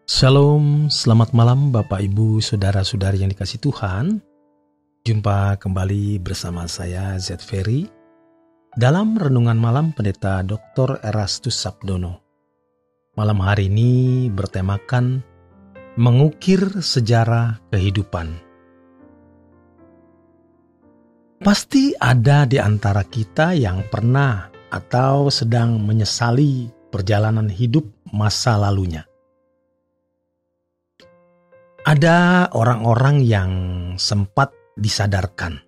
Shalom, selamat malam Bapak Ibu Saudara-saudari yang dikasihi Tuhan. Jumpa kembali bersama saya Z Ferry dalam Renungan Malam Pendeta Dr. Erastus Sabdono. Malam hari ini bertemakan Mengukir Sejarah Kehidupan. Pasti ada di antara kita yang pernah atau sedang menyesali perjalanan hidup masa lalunya. Ada orang-orang yang sempat disadarkan.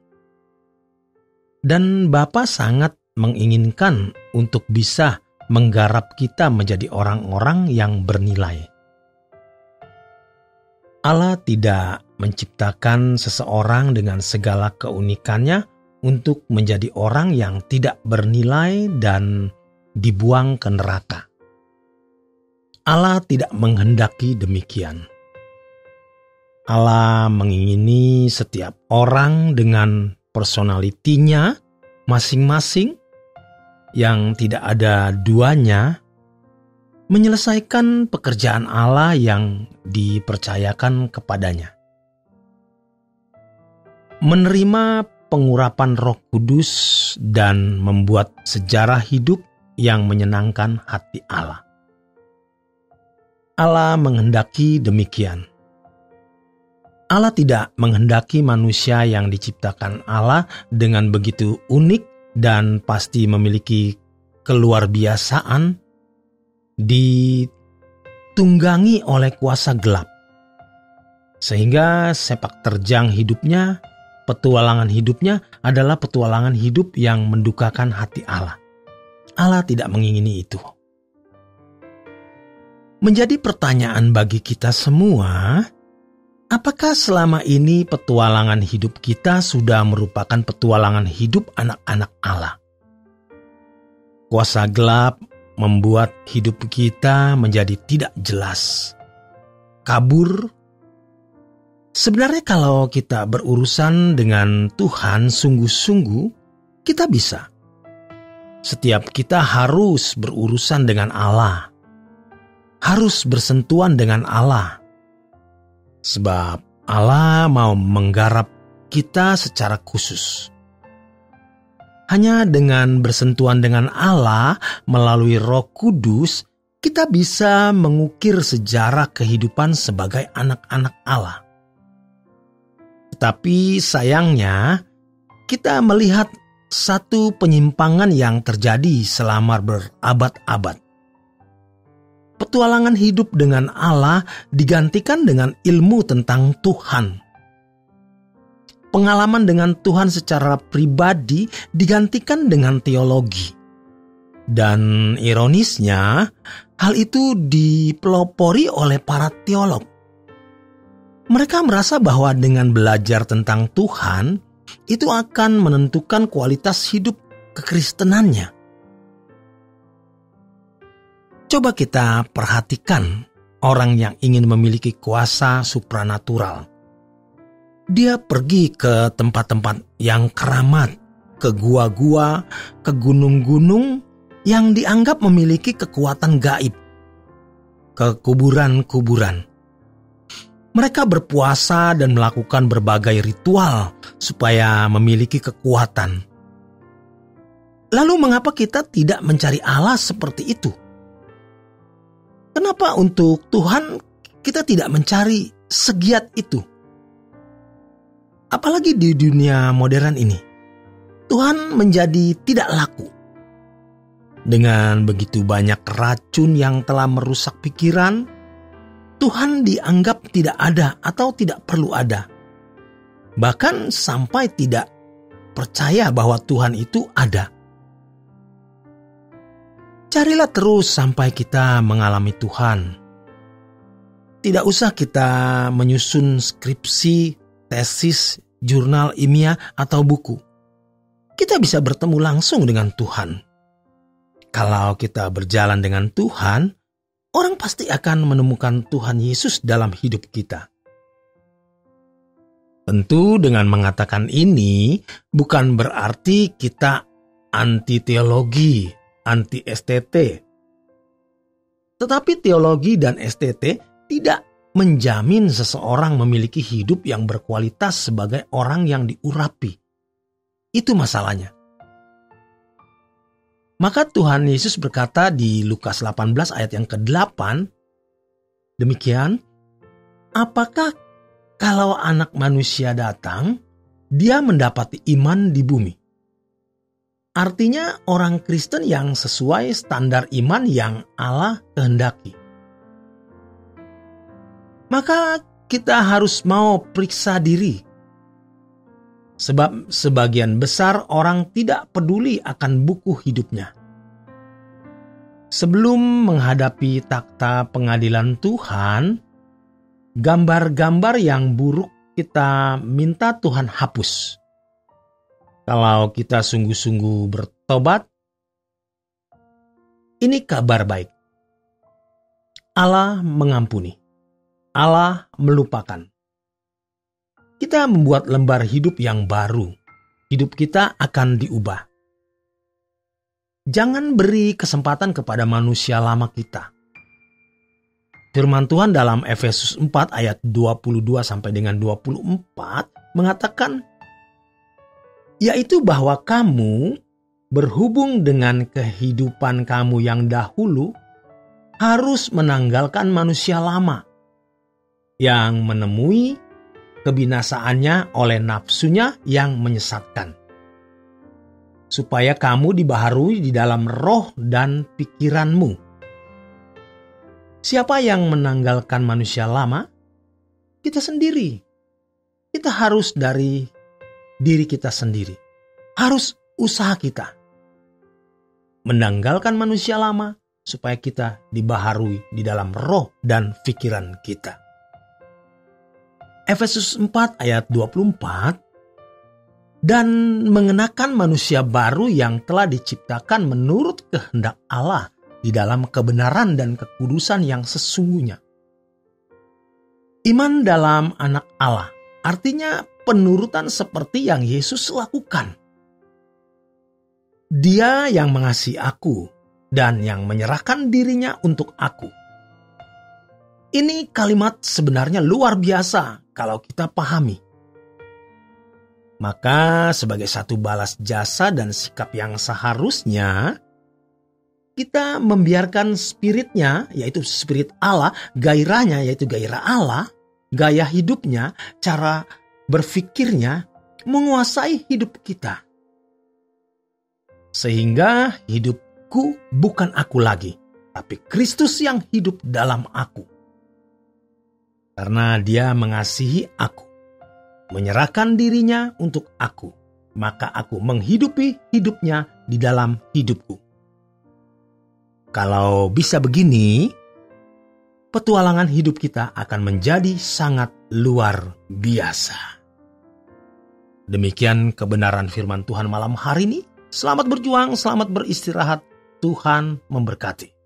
Dan Bapa sangat menginginkan untuk bisa menggarap kita menjadi orang-orang yang bernilai. Allah tidak menciptakan seseorang dengan segala keunikannya untuk menjadi orang yang tidak bernilai dan dibuang ke neraka. Allah tidak menghendaki demikian. Allah mengingini setiap orang dengan personalitinya masing-masing yang tidak ada duanya menyelesaikan pekerjaan Allah yang dipercayakan kepadanya. Menerima pengurapan Roh Kudus dan membuat sejarah hidup yang menyenangkan hati Allah. Allah menghendaki demikian. Allah tidak menghendaki manusia yang diciptakan Allah dengan begitu unik dan pasti memiliki keluarbiasaan ditunggangi oleh kuasa gelap. Sehingga sepak terjang hidupnya, petualangan hidupnya adalah petualangan hidup yang mendukakan hati Allah. Allah tidak mengingini itu. Menjadi pertanyaan bagi kita semua, apakah selama ini petualangan hidup kita sudah merupakan petualangan hidup anak-anak Allah? Kuasa gelap membuat hidup kita menjadi tidak jelas, kabur. Sebenarnya kalau kita berurusan dengan Tuhan sungguh-sungguh, kita bisa. Setiap kita harus berurusan dengan Allah, harus bersentuhan dengan Allah. Sebab Allah mau menggarap kita secara khusus. Hanya dengan bersentuhan dengan Allah melalui Roh Kudus, kita bisa mengukir sejarah kehidupan sebagai anak-anak Allah. Tetapi sayangnya, kita melihat satu penyimpangan yang terjadi selama berabad-abad. Petualangan hidup dengan Allah digantikan dengan ilmu tentang Tuhan. Pengalaman dengan Tuhan secara pribadi digantikan dengan teologi. Dan ironisnya, hal itu dipelopori oleh para teolog. Mereka merasa bahwa dengan belajar tentang Tuhan, itu akan menentukan kualitas hidup kekristenannya. Coba kita perhatikan orang yang ingin memiliki kuasa supranatural. Dia pergi ke tempat-tempat yang keramat, ke gua-gua, ke gunung-gunung yang dianggap memiliki kekuatan gaib, ke kuburan-kuburan. Mereka berpuasa dan melakukan berbagai ritual supaya memiliki kekuatan. Lalu mengapa kita tidak mencari Allah seperti itu? Kenapa untuk Tuhan kita tidak mencari segiat itu? Apalagi di dunia modern ini, Tuhan menjadi tidak laku. Dengan begitu banyak racun yang telah merusak pikiran, Tuhan dianggap tidak ada atau tidak perlu ada. Bahkan sampai tidak percaya bahwa Tuhan itu ada. Carilah terus sampai kita mengalami Tuhan. Tidak usah kita menyusun skripsi, tesis, jurnal ilmiah, atau buku. Kita bisa bertemu langsung dengan Tuhan. Kalau kita berjalan dengan Tuhan, orang pasti akan menemukan Tuhan Yesus dalam hidup kita. Tentu dengan mengatakan ini bukan berarti kita anti teologi, anti STT. Tetapi teologi dan STT tidak menjamin seseorang memiliki hidup yang berkualitas sebagai orang yang diurapi. Itu masalahnya. Maka Tuhan Yesus berkata di Lukas 18 ayat yang ke-8, demikian, apakah kalau Anak Manusia datang, dia mendapati iman di bumi? Artinya orang Kristen yang sesuai standar iman yang Allah kehendaki. Maka kita harus mau periksa diri. Sebab sebagian besar orang tidak peduli akan buku hidupnya. Sebelum menghadapi takhta pengadilan Tuhan, gambar-gambar yang buruk kita minta Tuhan hapus. Kalau kita sungguh-sungguh bertobat, ini kabar baik. Allah mengampuni. Allah melupakan. Kita membuat lembar hidup yang baru. Hidup kita akan diubah. Jangan beri kesempatan kepada manusia lama kita. Firman Tuhan dalam Efesus 4 ayat 22 sampai dengan 24 mengatakan, yaitu bahwa kamu berhubung dengan kehidupan kamu yang dahulu harus menanggalkan manusia lama yang menemui kebinasaannya oleh nafsunya yang menyesatkan, supaya kamu dibaharui di dalam roh dan pikiranmu. Siapa yang menanggalkan manusia lama? Kita sendiri. Kita harus dari diri kita sendiri. Harus usaha kita menanggalkan manusia lama supaya kita dibaharui di dalam roh dan pikiran kita. Efesus 4 ayat 24, dan mengenakan manusia baru yang telah diciptakan menurut kehendak Allah di dalam kebenaran dan kekudusan yang sesungguhnya. Iman dalam anak Allah artinya penurutan seperti yang Yesus lakukan. Dia yang mengasihi aku dan yang menyerahkan dirinya untuk aku. Ini kalimat sebenarnya luar biasa kalau kita pahami. Maka sebagai satu balas jasa dan sikap yang seharusnya, kita membiarkan spiritnya, yaitu spirit Allah, gairahnya, yaitu gairah Allah, gaya hidupnya, cara berfikirnya, menguasai hidup kita. Sehingga hidupku bukan aku lagi, tapi Kristus yang hidup dalam aku. Karena dia mengasihi aku, menyerahkan dirinya untuk aku, maka aku menghidupi hidupnya di dalam hidupku. Kalau bisa begini, petualangan hidup kita akan menjadi sangat luar biasa. Demikian kebenaran firman Tuhan malam hari ini. Selamat berjuang, selamat beristirahat. Tuhan memberkati.